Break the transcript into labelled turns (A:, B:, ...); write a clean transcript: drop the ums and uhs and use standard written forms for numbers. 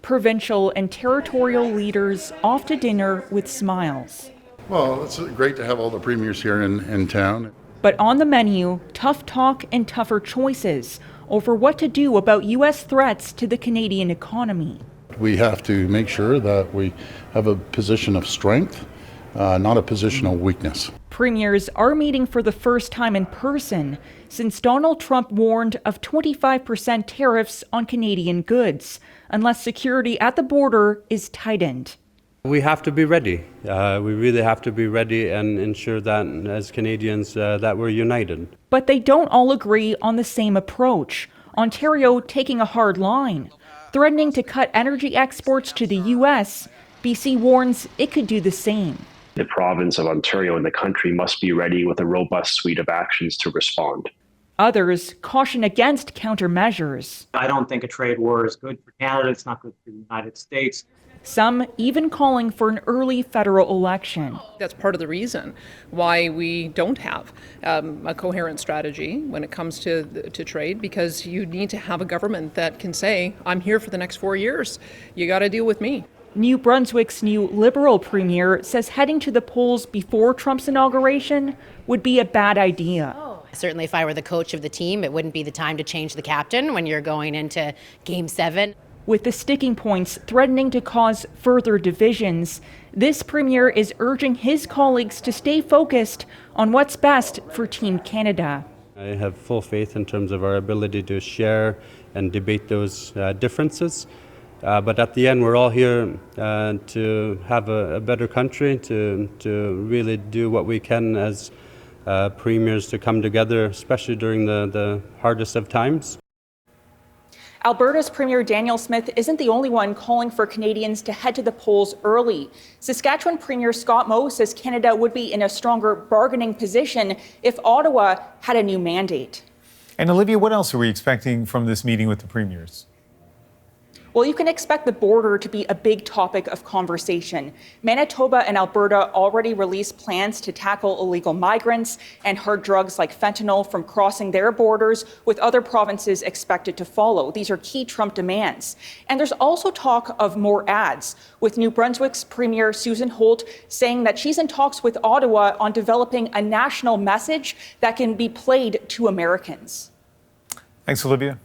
A: provincial and territorial leaders off to dinner with smiles.
B: Well, it's great to have all the premiers here in town.
A: But on the menu, tough talk and tougher choices over what to do about U.S. threats to the Canadian economy.
B: We have to make sure that we have a position of strength, not a position of weakness.
A: Premiers are meeting for the first time in person since Donald Trump warned of 25% tariffs on Canadian goods unless security at the border is tightened.
C: We have to be ready. We really have to be ready and ensure that as Canadians that we're united.
A: But they don't all agree on the same approach. Ontario taking a hard line, threatening to cut energy exports to the U.S. BC warns it could do the same.
D: The province of Ontario and the country must be ready with a robust suite of actions to respond.
A: Others caution against countermeasures.
E: I don't think a trade war is good for Canada. It's not good for the United States.
A: Some even calling for an early federal election.
F: That's part of the reason why we don't have a coherent strategy when it comes to trade, because you need to have a government that can say, I'm here for the next 4 years. You got to deal with me.
A: New Brunswick's new Liberal premier says heading to the polls before Trump's inauguration would be a bad idea.
G: Certainly, if I were the coach of the team, it wouldn't be the time to change the captain when you're going into Game 7.
A: With the sticking points threatening to cause further divisions, this premier is urging his colleagues to stay focused on what's best for Team Canada.
C: I have full faith in terms of our ability to share and debate those differences. But at the end, we're all here to have a better country, to really do what we can as premiers to come together, especially during the hardest of times.
A: Alberta's Premier Daniel Smith isn't the only one calling for Canadians to head to the polls early. Saskatchewan Premier Scott Moe says Canada would be in a stronger bargaining position if Ottawa had a new mandate.
H: And Olivia, what else are we expecting from this meeting with the premiers?
A: Well, you can expect the border to be a big topic of conversation. Manitoba and Alberta already released plans to tackle illegal migrants and hard drugs like fentanyl from crossing their borders, with other provinces expected to follow. These are key Trump demands. And there's also talk of more ads, with New Brunswick's Premier Susan Holt saying that she's in talks with Ottawa on developing a national message that can be played to Americans.
H: Thanks, Olivia.